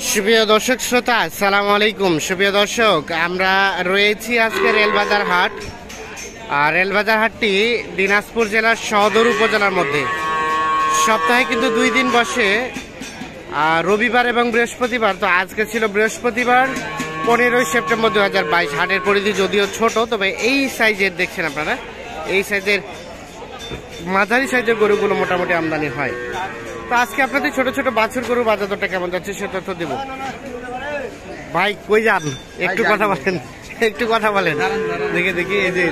সুপ্রিয় দর্শক শ্রোতা, আসসালামু আলাইকুম। সুপ্রিয় দর্শক, আমরা রয়েছি আজকে রেলবাজার হাট। আর রেলবাজার হাটটি দিনাজপুর জেলার সদর উপজেলার মধ্যে। সপ্তাহে কিন্তু 2 দিন বসে, রবিবার এবং বৃহস্পতিবার। তো আজকে ছিল বৃহস্পতিবার, 15ই সেপ্টেম্বর 2022। হাটের পরিধি যদিও ছোট, তবে এই সাইজের দেখছেন আপনারা, এই সাইজের মাঝারি সাইজের গরুগুলো মোটামুটি আমদানি হয়। তো আজকে আপনাদের ছোট ছোট বাছুর গরু বাজার দরটা কেমন যাচ্ছে সে তথ্য দেব। ভাই কই যান, একটু কথা বলেন, একটু কথা বলেন। দেখে দেখি এই যে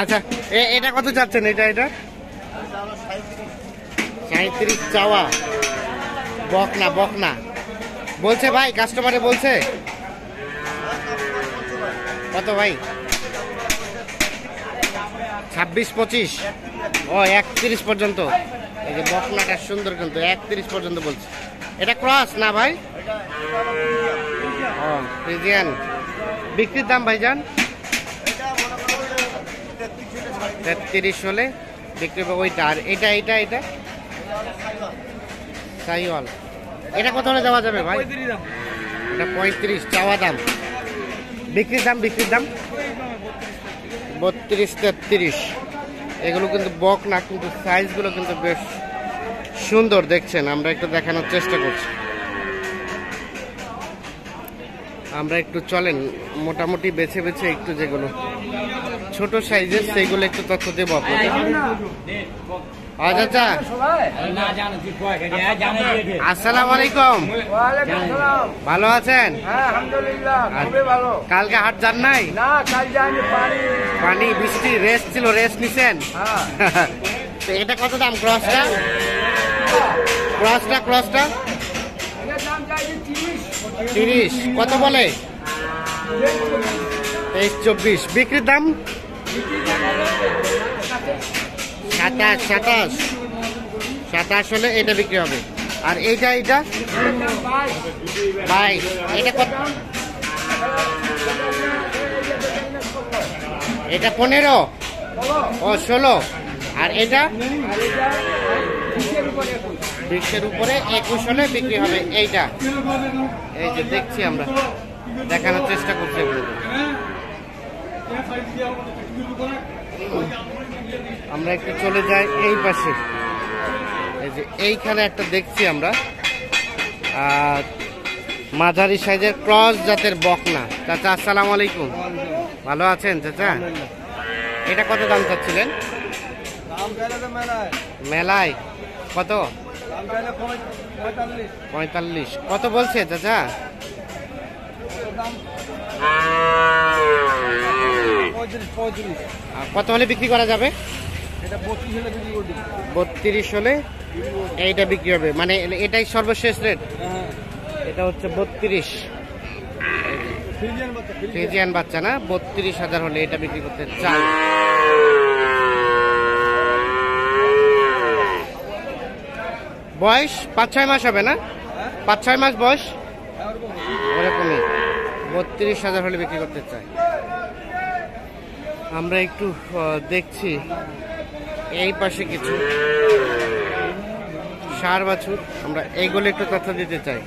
আচ্ছা, এটা কত চাচ্ছেন? এটা 37 চাওয়া। বকনা বকনা বলছে ভাই, কাস্টমারে বলছে কত ভাই? 26-25, ও 31 পর্যন্ত। এই যে বকনাটা সুন্দর, কিন্তু 31 পর্যন্ত বলছে। এটা ক্রস না ভাই? ও ফ্রিজিয়ান। বিক্রির দাম ভাইজান 33 হলে বিক্রি হবে ওইটা। আর এটা এটা এটা সাইওয়াল, এটা কত হলে দেওয়া যাবে ভাই? এটা 35 চাওয়া দাম। বিক্রির দাম 32-33। এগুলো কিন্তু বক না, কিন্তু সাইজগুলো কিন্তু বেশ সুন্দর দেখছেন। আমরা একটু দেখানোর চেষ্টা করছি। আমরা একটু চলেন, মোটামুটি বেছে বেছে একটু যেগুলো ছোট সাইজের সেইগুলো একটু তথ্য দেবো আপনাদের। আচ্ছা, আসসালামু আলাইকুম। ভালো আছেন? কালকে হাট যান নাই? পানি বৃষ্টি রেস্ট ছিল, রেস্ট নিছেন? তো এটা কত দাম? ক্রসটা 30। কত বলে? 23-24। বিক্রির দাম 27 হলে এটা বিক্রি হবে। আর এইটা 22। এটা কত? এটা 15, ও 16। আর এটা 20-এর উপরে 21 হলে বিক্রি হবে এইটা। এই যে দেখছি, আমরা দেখানোর চেষ্টা করছি। আমরা একটু চলে যাই এই পাশে। এই যে এইখানে একটা দেখছি আমরা, মাঝারি সাইজের ক্রস জাতের বকনা। চাচা আসসালামু আলাইকুম, ভালো আছেন চাচা? এটা কত দাম চাচ্ছিলেন? মেলায় কত? 45। কত বলছে চাচা? কত হলে বিক্রি করা যাবে? 32 হলে এইটা বিক্রি হবে, মানে এটাই সর্বশেষ রেট। এটা হচ্ছে 32 ফ্রিজিয়ান বাচ্চা না? 32,000 হলে এটা বিক্রি করতে চাই। বয়স 5-6 মাস হবে না? 5-6 মাস বয়স ওরকমই। 32,000 হলে বিক্রি করতে চাই। আমরা একটু দেখছি এই পাশে কিছু ষাঁড় বাছুর, আমরা এইগুলো একটু তথ্য দিতে চাই।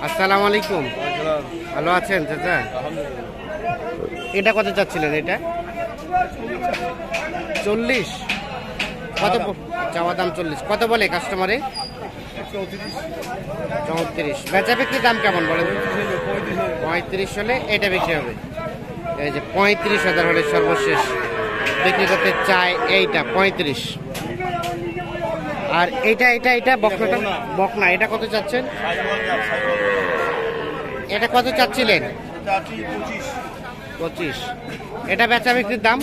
আসসালামু আলাইকুম, ভালো আছেন চাচা? এটা কত চাচ্ছিলেন? এটা 40। কত চাওয়া দাম? 40। কত বলে কাস্টমারে? 34। বেচা বিক্রির দাম কেমন বলেন? 35 হলে এটা বিক্রি হবে। এই যে 35,000 হলে সর্বশেষ বিক্রি করতে চায় এইটা 35। আর এটা বকনা, এটা কত চাচ্ছেন? এটা কত চাচ্ছিলেন? 25। এটা বেচা বিক্রির দাম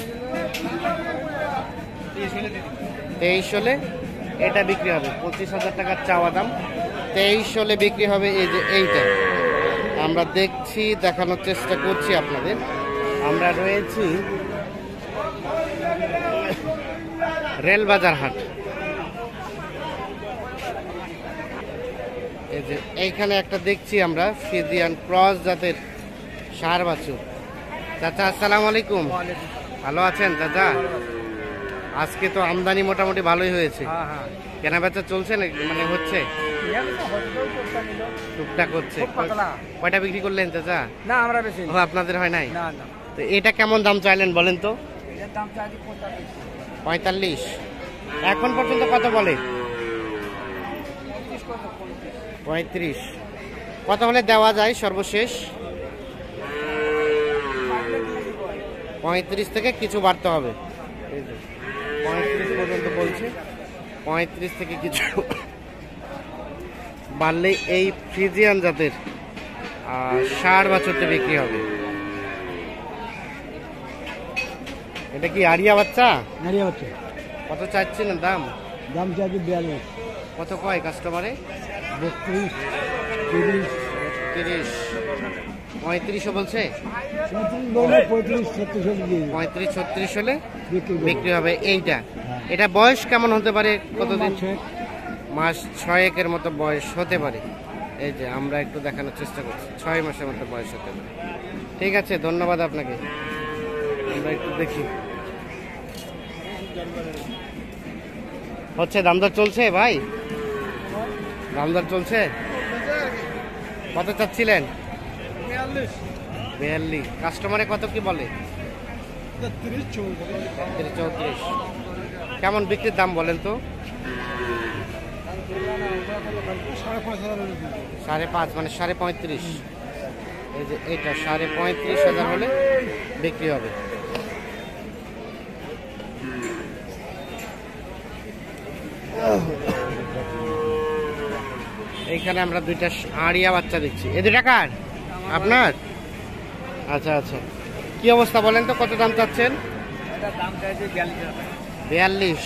23 হলে এটা বিক্রি হবে। 25,000 টাকার চাওয়া দাম, 23 হলে বিক্রি হবে। এই যে এইটা আমরা দেখছি, দেখানোর চেষ্টা করছি আপনাদের। আমরা রয়েছি রেলবাজার হাট। এই যে এইখানে একটা দেখছি আমরা ফ্রিজিয়ান ক্রস জাতের ষাঁড় বাছুর। চাচা আসসালামু আলাইকুম, ভালো আছেন চাচা? আজকে তো আমদানি মোটামুটি ভালোই হয়েছে। হ্যাঁ হ্যাঁ কেনা বেচা চলছে না মানে হচ্ছে টুকটাক হচ্ছে। কয়টা বিক্রি করলেন চাচা? না আমরা বেশি ও আপনাদের হয় নাই? না না তো এটা কেমন দাম চাইলেন বলেন তো? এর দাম চাই 45। এখন পর্যন্ত কত বলে? 35। কত হলে দেওয়া যায় সর্বশেষ? 35 থেকে কিছু বাড়তে হবে। এই যে 35 পর্যন্ত বলছে, 35 থেকে কিছু বাড়লে এই ফ্রিজিয়ান জাতের 60 বছরতে বিক্রি হবে। এটা কি আরিয়া বাচ্চা? নারিয়া হচ্ছে কত চাচ্ছেন দাম? দাম চাই 42। কত কয় কাস্টমারে? 32 30 30 35ও বলছে। 35 36 হলে বিক্রি বিক্রি হবে। এইটা এটা বয়স কেমন হতে পারে? কতদিন? মাস 6-1 মতো বয়স হতে পারে। এই যে আমরা একটু দেখানোর চেষ্টা করছি, 6 মাসের মতো বয়স হতে পারে। ঠিক আছে, ধন্যবাদ আপনাকে। আমরা একটু দেখি হচ্ছে দামদর চলছে ভাই, দামদর চলছে। কত চাচ্ছিলেন? 42। কাস্টমারে কত কি বলে? 34। কেমন বিক্রির দাম বলেন তো? 5.5 মানে 35.5। এই যে এটা 35.5 হলে বিক্রি হবে। এইখানে আমরা দুইটা আড়িয়া বাচ্চা দেখছি। এ দুইটা কার? আপনার? আচ্ছা আচ্ছা, কি অবস্থা বলেন তো, কত দাম চাচ্ছেন? দাম চাইছে 42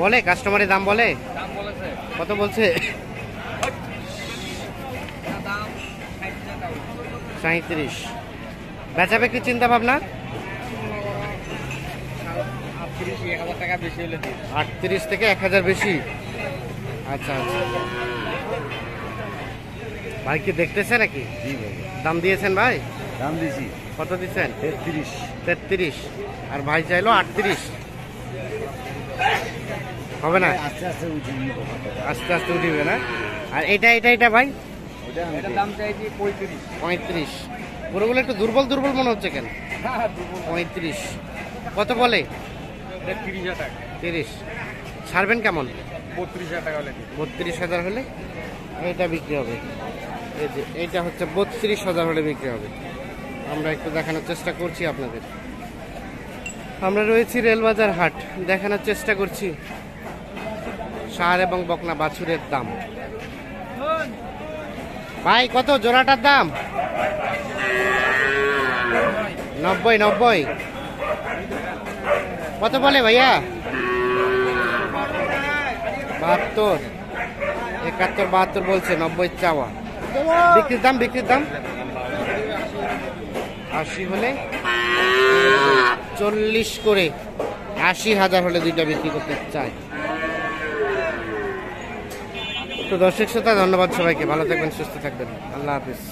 বলে কাস্টমারের দাম বলে? দাম বলেছে কত বলছে? 37। বেচা বিক্রি চিন্তা ভাবনা? 1000 টাকা বেশি হলে 38 থেকে 1000 বেশি। আচ্ছা আচ্ছা, ভাই কি দেখতেছে নাকি? দাম দিয়েছেন ভাই? দাম দিছি কত দিচ্ছেন? 33। 33 আর ভাই চাইলো 38। হবে না? আস্তে আস্তে উঠিয়ে আস্তে আস্তে উঠিবে না? আর এটা এটা এটা ভাই এটা দাম চাইছি 35। গরুগুলো একটু দুর্বল দুর্বল মনে হচ্ছে কেন? 35 কত বলে? 30,000 টাকা। 30 ছাড়বেন কেমন? 32,000 টাকা হলে 32,000 হলে এইটা বিক্রি হবে। এই যে এইটা হচ্ছে 32,000 হলে বিক্রি হবে। আমরা একটু দেখানোর চেষ্টা করছি আপনাদের। আমরা রয়েছি রেলবাজার হাট, দেখানোর চেষ্টা করছি ষাঁড় এবং বকনা বাছুরের দাম। ভাই কত জোড়াটার দাম? 90। কত বলে ভাইয়া? 72, 71, 72 বলছে, 90 চাওয়া। বিক্রির দাম? বিক্রির দাম 80 হলে 40 করে 80,000 হলে দুইটা বিক্রি করতে চাই। তো দর্শক শ্রোতা, ধন্যবাদ সবাইকে, ভালো থাকবেন, সুস্থ থাকবেন, আল্লাহ হাফিজ।